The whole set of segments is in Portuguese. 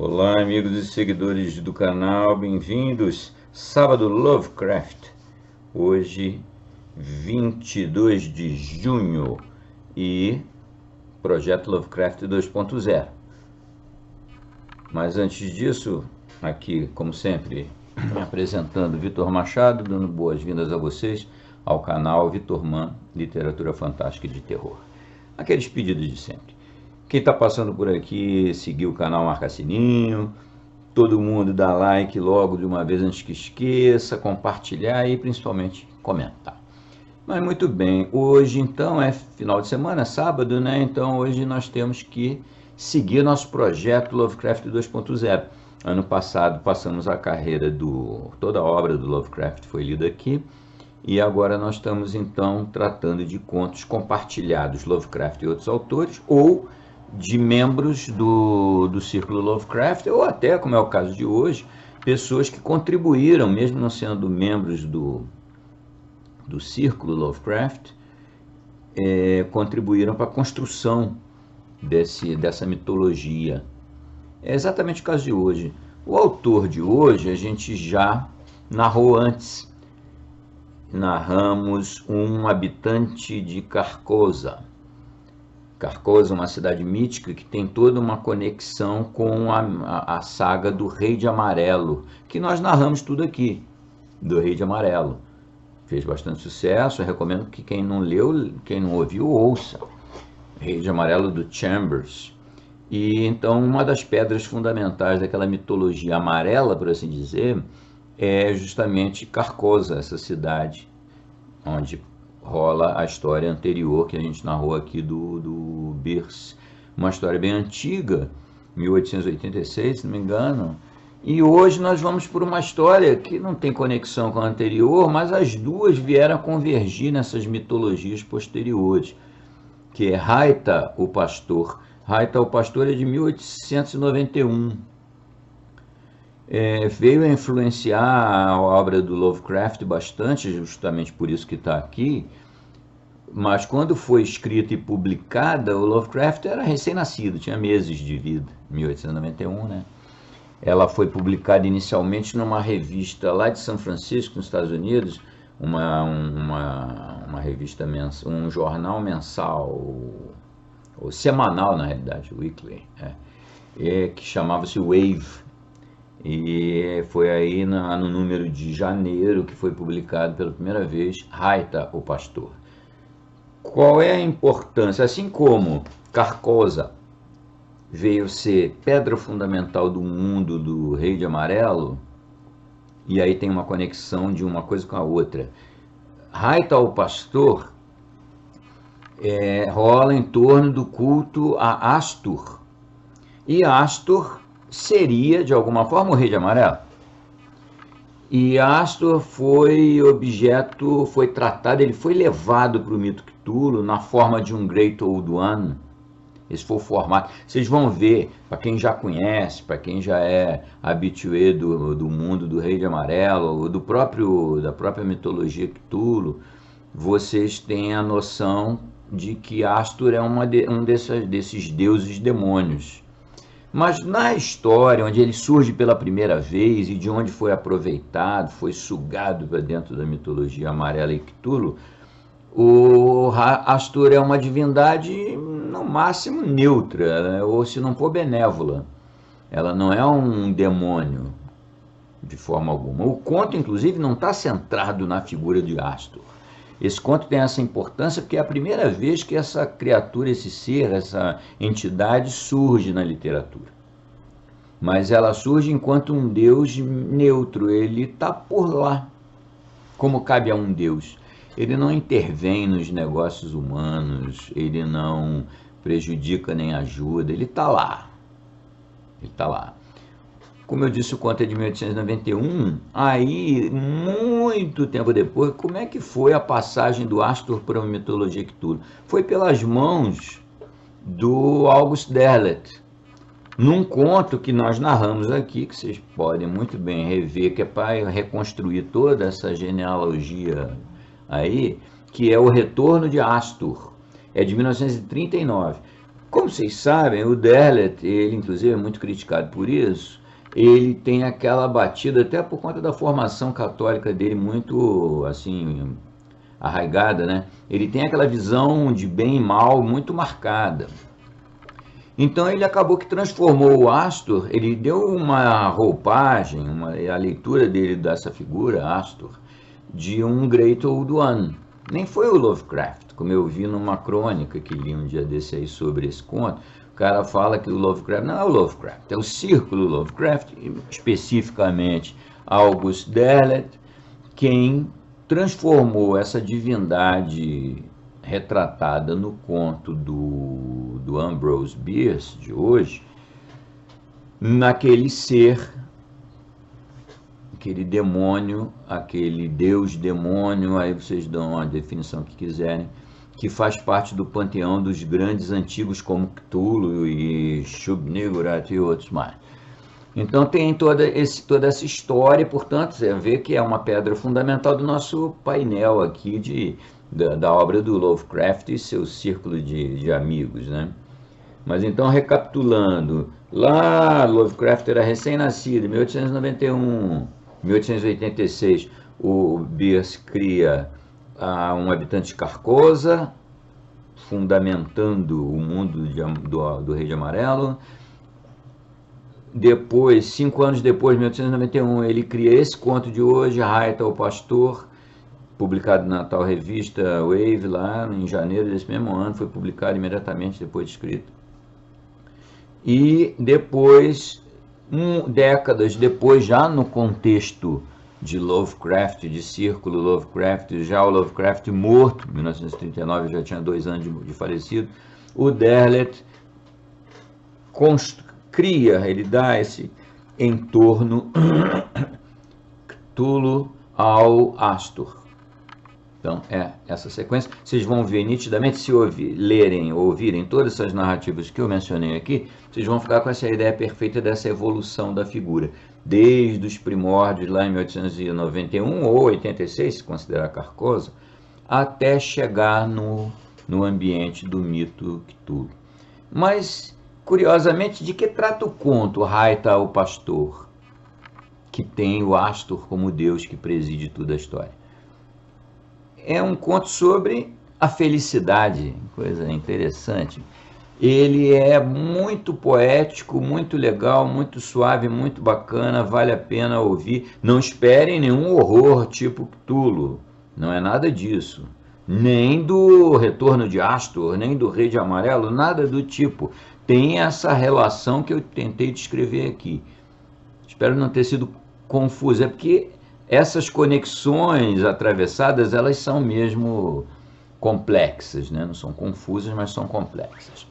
Olá, amigos e seguidores do canal, bem-vindos. Sábado Lovecraft, hoje 22 de junho e Projeto Lovecraft 2.0. Mas antes disso, aqui, como sempre, me apresentando Vitor Machado, dando boas-vindas a vocês ao canal Vitor Man, Literatura Fantástica e de Terror. Aqueles pedidos de sempre. Quem está passando por aqui, seguir o canal, marca sininho, todo mundo dá like logo de uma vez antes que esqueça, compartilhar e principalmente comentar. Mas muito bem, hoje então é final de semana, sábado, né? Então hoje nós temos que seguir nosso projeto Lovecraft 2.0. Ano passado passamos a carreira toda a obra do Lovecraft foi lida aqui, e agora nós estamos então tratando de contos compartilhados, Lovecraft e outros autores, ou de membros do Círculo Lovecraft, ou até, como é o caso de hoje, pessoas que contribuíram, mesmo não sendo membros do Círculo Lovecraft, contribuíram para a construção dessa mitologia. É exatamente o caso de hoje. O autor de hoje a gente já narrou antes. Narramos um habitante de Carcosa. Carcosa é uma cidade mítica que tem toda uma conexão com a saga do Rei de Amarelo, que nós narramos tudo aqui, do Rei de Amarelo. Fez bastante sucesso, eu recomendo que quem não leu, quem não ouviu, ouça. Rei de Amarelo do Chambers. E então uma das pedras fundamentais daquela mitologia amarela, por assim dizer, é justamente Carcosa, essa cidade onde rola a história anterior que a gente narrou aqui do Bierce. Uma história bem antiga, 1886, se não me engano. E hoje nós vamos por uma história que não tem conexão com a anterior, mas as duas vieram a convergir nessas mitologias posteriores, que é Raita, o Pastor. Raita, o Pastor é de 1891. Veio a influenciar a obra do Lovecraft bastante, justamente por isso que está aqui, mas quando foi escrita e publicada, o Lovecraft era recém-nascido, tinha meses de vida, 1891, né? Ela foi publicada inicialmente numa revista lá de São Francisco, nos Estados Unidos, uma revista mensal, um jornal mensal, ou semanal na realidade, weekly, que chamava-se Wave. E foi aí no número de janeiro que foi publicado pela primeira vez Raita, o Pastor. Qual é a importância? Assim como Carcosa veio ser pedra fundamental do mundo do Rei de Amarelo, e aí tem uma conexão de uma coisa com a outra. Raita, o Pastor, rola em torno do culto a Astur. E Astur seria, de alguma forma, o Rei de Amarelo. E Astur foi objeto, foi tratado, ele foi levado para o mito Cthulhu na forma de um Great Old One. Esse foi o formato. Vocês vão ver, para quem já conhece, para quem já é habitué do mundo do Rei de Amarelo, ou da própria mitologia Cthulhu, vocês têm a noção de que Astur é um desses deuses demônios. Mas na história, onde ele surge pela primeira vez e de onde foi aproveitado, foi sugado para dentro da mitologia amarela e Cthulhu, o Astur é uma divindade, no máximo, neutra, né? Ou se não for benévola. Ela não é um demônio, de forma alguma. O conto, inclusive, não está centrado na figura de Astur. Esse conto tem essa importância porque é a primeira vez que essa criatura, esse ser, essa entidade surge na literatura. Mas ela surge enquanto um deus neutro, ele está por lá, como cabe a um deus. Ele não intervém nos negócios humanos, ele não prejudica nem ajuda, ele está lá. Ele está lá. Como eu disse, o conto é de 1891, aí, muito tempo depois, como é que foi a passagem do Astur para a mitologia Cthulhu? Foi pelas mãos do August Derleth, num conto que nós narramos aqui, que vocês podem muito bem rever, que é para reconstruir toda essa genealogia aí, que é O Retorno de Astur, é de 1939. Como vocês sabem, o Derlet, ele inclusive é muito criticado por isso, ele tem aquela batida, até por conta da formação católica dele muito, assim, arraigada, né? Ele tem aquela visão de bem e mal muito marcada. Então ele acabou que transformou o Astor, ele deu uma roupagem, a leitura dele dessa figura, Astor, de um Great Old One. Nem foi o Lovecraft, como eu vi numa crônica que li um dia desse aí sobre esse conto. O cara fala que o Lovecraft não é o Lovecraft, é o Círculo Lovecraft, especificamente August Derleth, quem transformou essa divindade retratada no conto do Ambrose Bierce de hoje, naquele ser, aquele demônio, aquele deus demônio, aí vocês dão a definição que quiserem, que faz parte do panteão dos grandes antigos como Cthulhu e Shub-Niggurath e outros mais. Então tem toda essa história, portanto, você vê que é uma pedra fundamental do nosso painel aqui da obra do Lovecraft e seu círculo de amigos, né? Mas então, recapitulando, lá Lovecraft era recém-nascido, em 1891, 1886, o Bierce cria um habitante de Carcosa, fundamentando o mundo do Rei de Amarelo. Depois, 5 anos depois, em 1891, ele cria esse conto de hoje, Raita, o Pastor, publicado na tal revista Wave, lá em janeiro desse mesmo ano, foi publicado imediatamente depois de escrito. E depois, décadas depois, já no contexto de Lovecraft, de Círculo Lovecraft, já o Lovecraft morto, em 1939, já tinha 2 anos de falecido, o Derleth cria, ele dá esse entorno Cthulhu ao Astor. Então, é essa sequência. Vocês vão ver nitidamente, se lerem ou ouvirem todas essas narrativas que eu mencionei aqui, vocês vão ficar com essa ideia perfeita dessa evolução da figura. Desde os primórdios, lá em 1891 ou 86, se considerar Carcosa, até chegar no ambiente do mito Cthulhu. Mas, curiosamente, de que trata o conto Raita, o Pastor, que tem o Astor como Deus que preside toda a história? É um conto sobre a felicidade, coisa interessante. Ele é muito poético, muito legal, muito suave, muito bacana, vale a pena ouvir. Não esperem nenhum horror tipo Cthulhu, não é nada disso. Nem do Retorno de Astor, nem do Rei de Amarelo, nada do tipo. Tem essa relação que eu tentei descrever aqui. Espero não ter sido confuso, é porque essas conexões atravessadas, elas são mesmo complexas, né? Não são confusas, mas são complexas.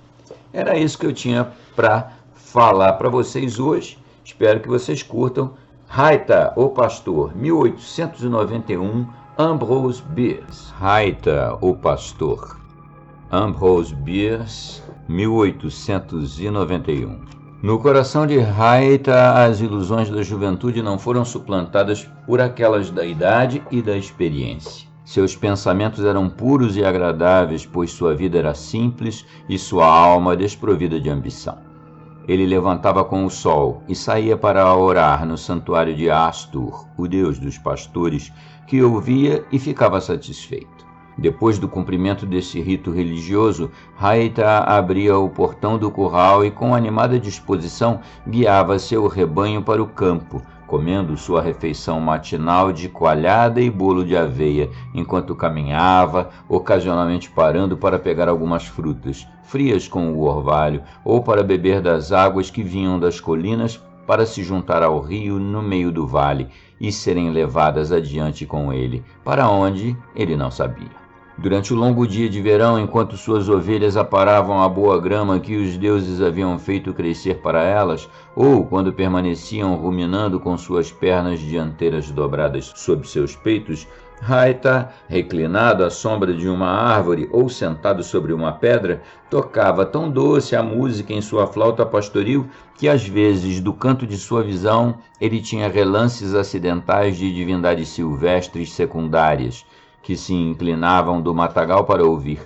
Era isso que eu tinha para falar para vocês hoje. Espero que vocês curtam. Raita, o Pastor, 1891, Ambrose Bierce. Raita, o Pastor, Ambrose Bierce, 1891. No coração de Raita, as ilusões da juventude não foram suplantadas por aquelas da idade e da experiência. Seus pensamentos eram puros e agradáveis, pois sua vida era simples e sua alma desprovida de ambição. Ele levantava com o sol e saía para orar no santuário de Astur, o deus dos pastores, que ouvia e ficava satisfeito. Depois do cumprimento desse rito religioso, Raita abria o portão do curral e, com animada disposição, guiava seu rebanho para o campo, comendo sua refeição matinal de coalhada e bolo de aveia, enquanto caminhava, ocasionalmente parando para pegar algumas frutas, frias com o orvalho, ou para beber das águas que vinham das colinas para se juntar ao rio no meio do vale e serem levadas adiante com ele, para onde ele não sabia. Durante o longo dia de verão, enquanto suas ovelhas aparavam a boa grama que os deuses haviam feito crescer para elas, ou quando permaneciam ruminando com suas pernas dianteiras dobradas sob seus peitos, Raita, reclinado à sombra de uma árvore ou sentado sobre uma pedra, tocava tão doce a música em sua flauta pastoril que, às vezes, do canto de sua visão, ele tinha relances acidentais de divindades silvestres secundárias, que se inclinavam do matagal para ouvir,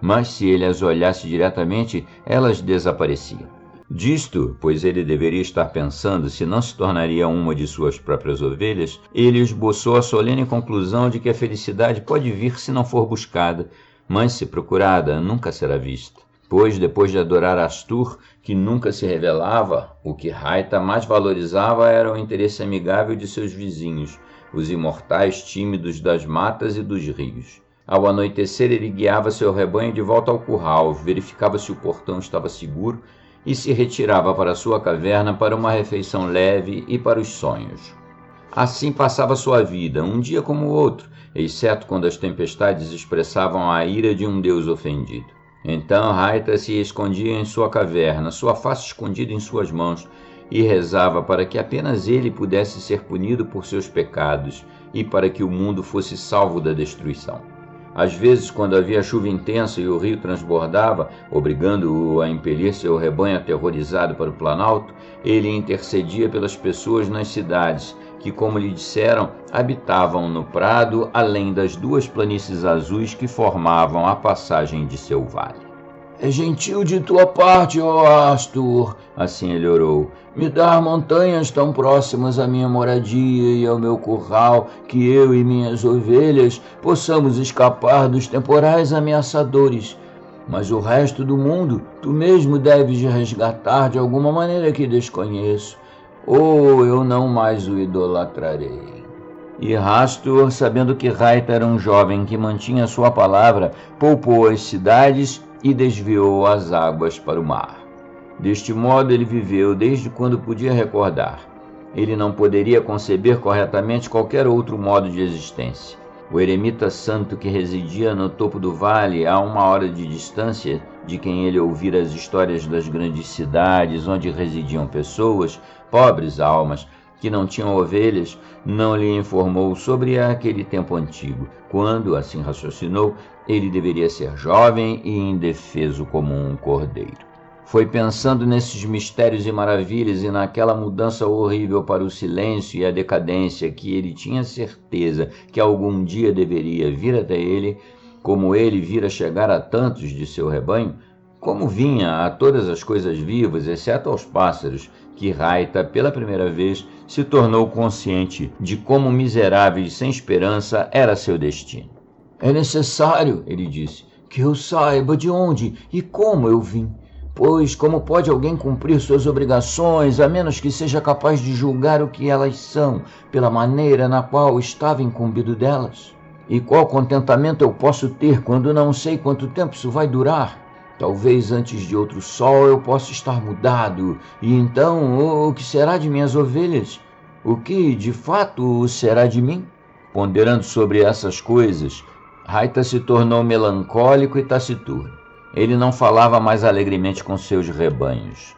mas se ele as olhasse diretamente, elas desapareciam. Disto, pois ele deveria estar pensando se não se tornaria uma de suas próprias ovelhas, ele esboçou a solene conclusão de que a felicidade pode vir se não for buscada, mas se procurada, nunca será vista. Pois, depois de adorar Astur, que nunca se revelava, o que Raita mais valorizava era o interesse amigável de seus vizinhos, os imortais tímidos das matas e dos rios. Ao anoitecer, ele guiava seu rebanho de volta ao curral, verificava se o portão estava seguro e se retirava para sua caverna para uma refeição leve e para os sonhos. Assim passava sua vida, um dia como o outro, exceto quando as tempestades expressavam a ira de um deus ofendido. Então Raita se escondia em sua caverna, sua face escondida em suas mãos, e rezava para que apenas ele pudesse ser punido por seus pecados e para que o mundo fosse salvo da destruição. Às vezes, quando havia chuva intensa e o rio transbordava, obrigando-o a impelir seu rebanho aterrorizado para o planalto, ele intercedia pelas pessoas nas cidades, que, como lhe disseram, habitavam no prado além das duas planícies azuis que formavam a passagem de seu vale. É gentil de tua parte, ó Astur, assim ele orou, me dar montanhas tão próximas à minha moradia e ao meu curral, que eu e minhas ovelhas possamos escapar dos temporais ameaçadores. Mas o resto do mundo tu mesmo deves resgatar de alguma maneira que desconheço, ou eu não mais o idolatrarei. E Astur, sabendo que Raita era um jovem que mantinha sua palavra, poupou as cidades e desviou as águas para o mar. Deste modo ele viveu desde quando podia recordar. Ele não poderia conceber corretamente qualquer outro modo de existência. O eremita santo que residia no topo do vale, a 1 hora de distância, de quem ele ouvira as histórias das grandes cidades onde residiam pessoas, pobres almas, que não tinham ovelhas, não lhe informou sobre aquele tempo antigo, quando, assim raciocinou, ele deveria ser jovem e indefeso como um cordeiro. Foi pensando nesses mistérios e maravilhas e naquela mudança horrível para o silêncio e a decadência que ele tinha certeza que algum dia deveria vir até ele, como ele vira chegar a tantos de seu rebanho, como vinha a todas as coisas vivas, exceto aos pássaros, que Raita, pela primeira vez, se tornou consciente de como miserável e sem esperança era seu destino. É necessário, ele disse, que eu saiba de onde e como eu vim, pois como pode alguém cumprir suas obrigações a menos que seja capaz de julgar o que elas são pela maneira na qual estava incumbido delas? E qual contentamento eu posso ter quando não sei quanto tempo isso vai durar? Talvez antes de outro sol eu possa estar mudado, e então o que será de minhas ovelhas? O que, de fato, será de mim? Ponderando sobre essas coisas, Raita se tornou melancólico e taciturno. Ele não falava mais alegremente com seus rebanhos,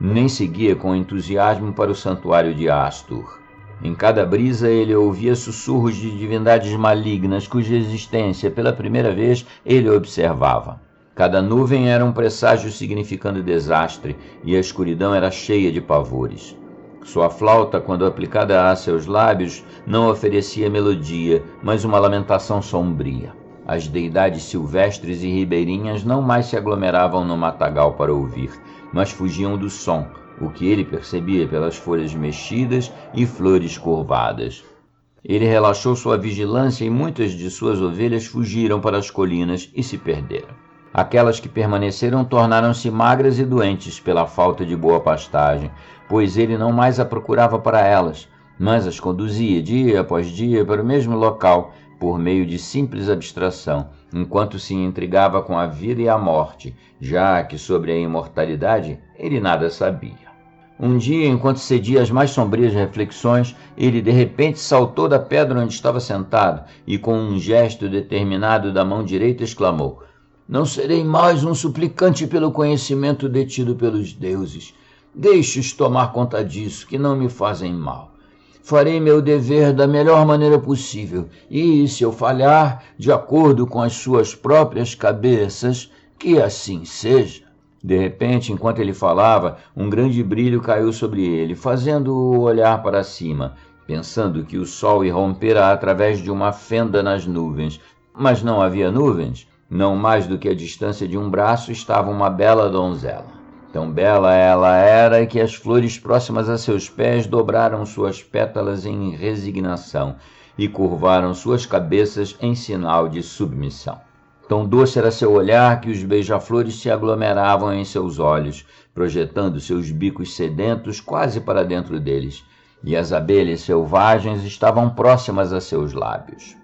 nem seguia com entusiasmo para o santuário de Astur. Em cada brisa ele ouvia sussurros de divindades malignas, cuja existência, pela primeira vez, ele observava. Cada nuvem era um presságio significando desastre, e a escuridão era cheia de pavores. Sua flauta, quando aplicada a seus lábios, não oferecia melodia, mas uma lamentação sombria. As deidades silvestres e ribeirinhas não mais se aglomeravam no matagal para ouvir, mas fugiam do som, o que ele percebia pelas folhas mexidas e flores curvadas. Ele relaxou sua vigilância e muitas de suas ovelhas fugiram para as colinas e se perderam. Aquelas que permaneceram tornaram-se magras e doentes pela falta de boa pastagem, pois ele não mais a procurava para elas, mas as conduzia dia após dia para o mesmo local, por meio de simples abstração, enquanto se intrigava com a vida e a morte, já que sobre a imortalidade ele nada sabia. Um dia, enquanto cedia às mais sombrias reflexões, ele de repente saltou da pedra onde estava sentado e, com um gesto determinado da mão direita, exclamou: Não serei mais um suplicante pelo conhecimento detido pelos deuses. Deixe-os tomar conta disso, que não me fazem mal. Farei meu dever da melhor maneira possível, e, se eu falhar, de acordo com as suas próprias cabeças, que assim seja. De repente, enquanto ele falava, um grande brilho caiu sobre ele, fazendo-o olhar para cima, pensando que o sol irrompera através de uma fenda nas nuvens. Mas não havia nuvens. Não mais do que a distância de um braço estava uma bela donzela. Tão bela ela era que as flores próximas a seus pés dobraram suas pétalas em resignação e curvaram suas cabeças em sinal de submissão. Tão doce era seu olhar que os beija-flores se aglomeravam em seus olhos, projetando seus bicos sedentos quase para dentro deles, e as abelhas selvagens estavam próximas a seus lábios.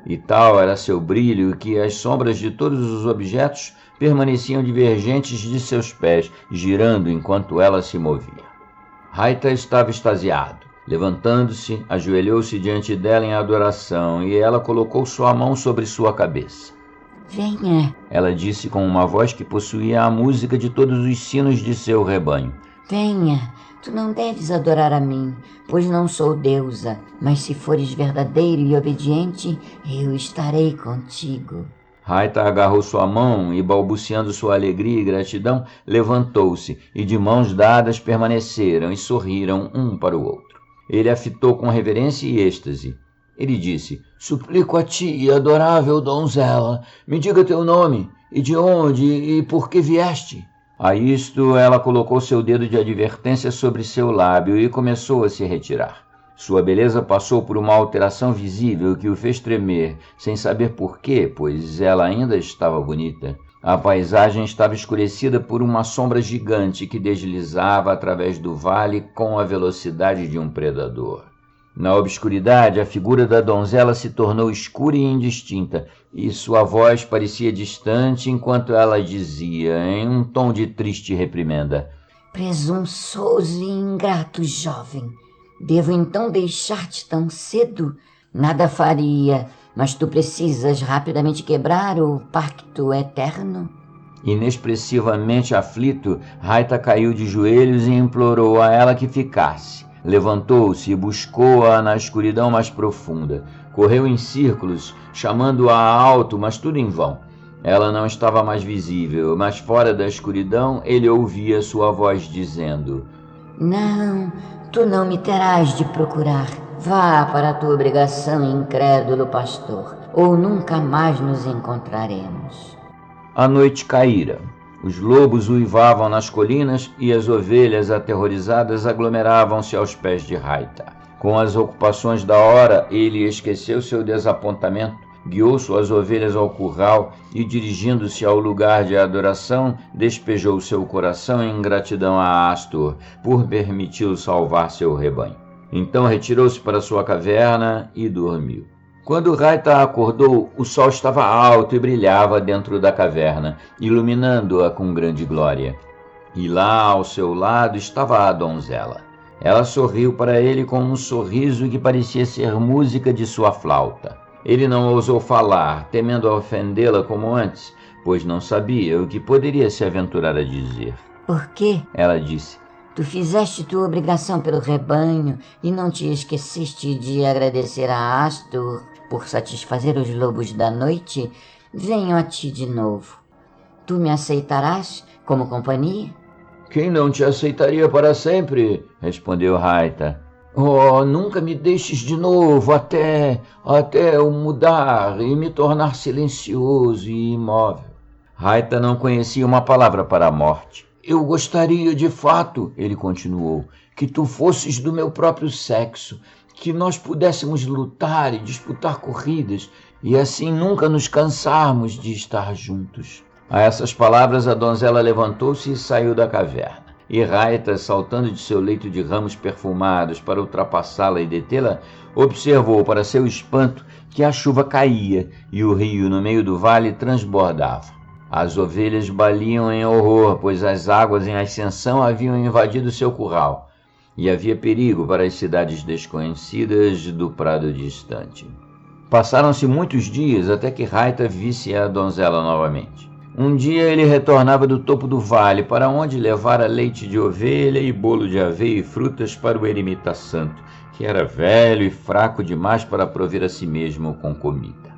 E tal era seu brilho que as sombras de todos os objetos permaneciam divergentes de seus pés, girando enquanto ela se movia. Raita estava extasiado. Levantando-se, ajoelhou-se diante dela em adoração, e ela colocou sua mão sobre sua cabeça. Venha, ela disse com uma voz que possuía a música de todos os sinos de seu rebanho. Venha, tu não deves adorar a mim, pois não sou deusa, mas se fores verdadeiro e obediente, eu estarei contigo. Raita agarrou sua mão e, balbuciando sua alegria e gratidão, levantou-se e de mãos dadas permaneceram e sorriram um para o outro. Ele a fitou com reverência e êxtase. Ele disse: suplico a ti, adorável donzela, me diga teu nome, e de onde e por que vieste? A isto ela colocou seu dedo de advertência sobre seu lábio e começou a se retirar. Sua beleza passou por uma alteração visível que o fez tremer, sem saber por quê, pois ela ainda estava bonita. A paisagem estava escurecida por uma sombra gigante que deslizava através do vale com a velocidade de um predador. Na obscuridade, a figura da donzela se tornou escura e indistinta, e sua voz parecia distante enquanto ela dizia, em um tom de triste reprimenda: presunçoso e ingrato jovem, devo então deixar-te tão cedo? Nada faria, mas tu precisas rapidamente quebrar o pacto eterno? Inexpressivamente aflito, Raita caiu de joelhos e implorou a ela que ficasse. Levantou-se e buscou-a na escuridão mais profunda. Correu em círculos, chamando-a alto, mas tudo em vão. Ela não estava mais visível, mas fora da escuridão ele ouvia sua voz dizendo: não, tu não me terás de procurar. Vá para a tua obrigação, incrédulo pastor, ou nunca mais nos encontraremos. A noite caíra. Os lobos uivavam nas colinas e as ovelhas aterrorizadas aglomeravam-se aos pés de Raita. Com as ocupações da hora, ele esqueceu seu desapontamento, guiou suas ovelhas ao curral e, dirigindo-se ao lugar de adoração, despejou seu coração em gratidão a Astur por permiti-lo salvar seu rebanho. Então retirou-se para sua caverna e dormiu. Quando Raita acordou, o sol estava alto e brilhava dentro da caverna, iluminando-a com grande glória. E lá ao seu lado estava a donzela. Ela sorriu para ele com um sorriso que parecia ser música de sua flauta. Ele não ousou falar, temendo ofendê-la como antes, pois não sabia o que poderia se aventurar a dizer. Por quê? Ela disse: tu fizeste tua obrigação pelo rebanho e não te esqueceste de agradecer a Astur por satisfazer os lobos da noite? Venho a ti de novo. Tu me aceitarás como companhia? Quem não te aceitaria para sempre? Respondeu Raita. Oh, nunca me deixes de novo até eu mudar e me tornar silencioso e imóvel. Raita não conhecia uma palavra para a morte. Eu gostaria de fato, ele continuou, que tu fosses do meu próprio sexo, que nós pudéssemos lutar e disputar corridas e assim nunca nos cansarmos de estar juntos. A essas palavras a donzela levantou-se e saiu da caverna. E Raita, saltando de seu leito de ramos perfumados para ultrapassá-la e detê-la, observou para seu espanto que a chuva caía e o rio no meio do vale transbordava. As ovelhas baliam em horror, pois as águas em ascensão haviam invadido seu curral, e havia perigo para as cidades desconhecidas do prado distante. Passaram-se muitos dias até que Raita visse a donzela novamente. Um dia ele retornava do topo do vale, para onde levara leite de ovelha e bolo de aveia e frutas para o eremita santo, que era velho e fraco demais para prover a si mesmo com comida.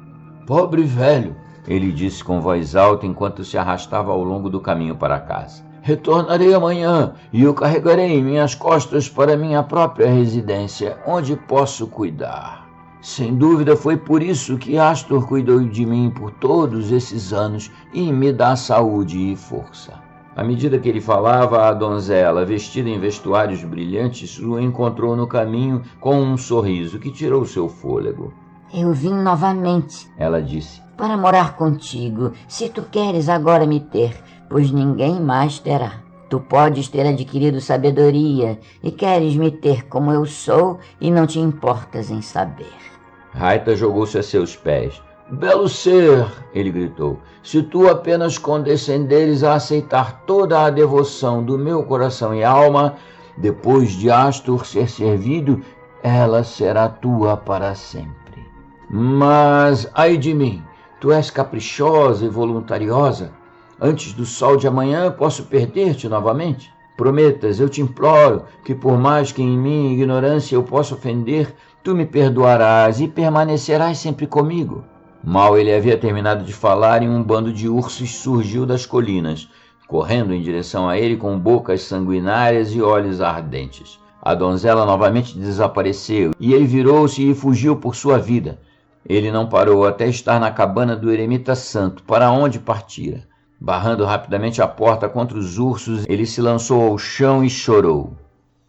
Pobre velho, ele disse com voz alta enquanto se arrastava ao longo do caminho para casa. Retornarei amanhã e o carregarei em minhas costas para minha própria residência, onde posso cuidar. Sem dúvida foi por isso que Astur cuidou de mim por todos esses anos e me dá saúde e força. À medida que ele falava, a donzela, vestida em vestuários brilhantes, o encontrou no caminho com um sorriso que tirou seu fôlego. Eu vim novamente, ela disse, para morar contigo, se tu queres agora me ter, pois ninguém mais terá. Tu podes ter adquirido sabedoria e queres me ter como eu sou e não te importas em saber. Raita jogou-se a seus pés. Belo ser, ele gritou, se tu apenas condescenderes a aceitar toda a devoção do meu coração e alma, depois de Astur ser servido, ela será tua para sempre. Mas, ai de mim, tu és caprichosa e voluntariosa. Antes do sol de amanhã posso perder-te novamente. Prometas, eu te imploro, que por mais que em minha ignorância eu possa ofender, tu me perdoarás e permanecerás sempre comigo. Mal ele havia terminado de falar e um bando de ursos surgiu das colinas, correndo em direção a ele com bocas sanguinárias e olhos ardentes. A donzela novamente desapareceu e ele virou-se e fugiu por sua vida. Ele não parou até estar na cabana do eremita santo, para onde partira. Barrando rapidamente a porta contra os ursos, ele se lançou ao chão e chorou.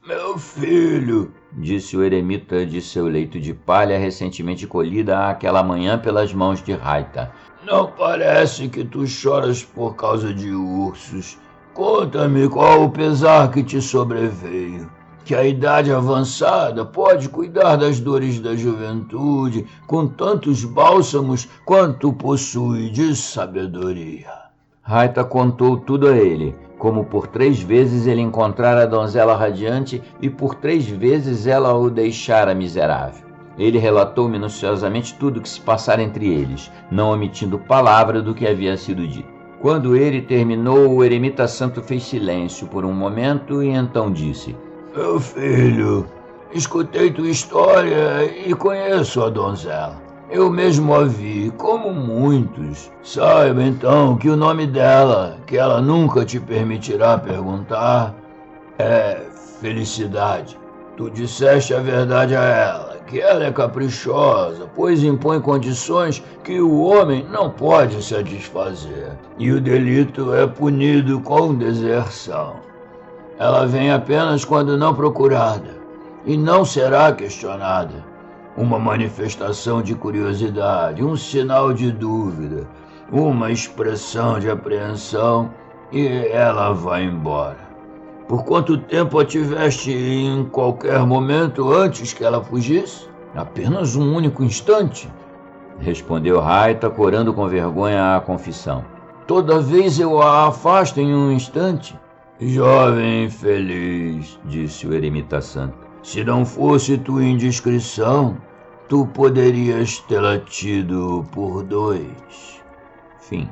Meu filho, disse o eremita de seu leito de palha recentemente colhida àquela manhã pelas mãos de Raita. Não parece que tu choras por causa de ursos. Conta-me qual o pesar que te sobreveio. Que a idade avançada pode cuidar das dores da juventude com tantos bálsamos quanto possui de sabedoria. Raita contou tudo a ele, como por 3 vezes ele encontrara a donzela radiante e por 3 vezes ela o deixara miserável. Ele relatou minuciosamente tudo o que se passara entre eles, não omitindo palavra do que havia sido dito. Quando ele terminou, o eremita santo fez silêncio por um momento e então disse: Meu filho, escutei tua história e conheço a donzela. Eu mesmo a vi, como muitos. Saiba então que o nome dela, que ela nunca te permitirá perguntar, é Felicidade. Tu disseste a verdade a ela, que ela é caprichosa, pois impõe condições que o homem não pode satisfazer, e o delito é punido com deserção. Ela vem apenas quando não procurada, e não será questionada. Uma manifestação de curiosidade, um sinal de dúvida, uma expressão de apreensão e ela vai embora. Por quanto tempo a tiveste em qualquer momento antes que ela fugisse? Apenas um único instante, respondeu Raita, corando com vergonha a confissão. Toda vez eu a afasto em um instante. Jovem infeliz, disse o eremita santo. Se não fosse tua indiscrição, tu poderias tê-la tido por 2. Fim.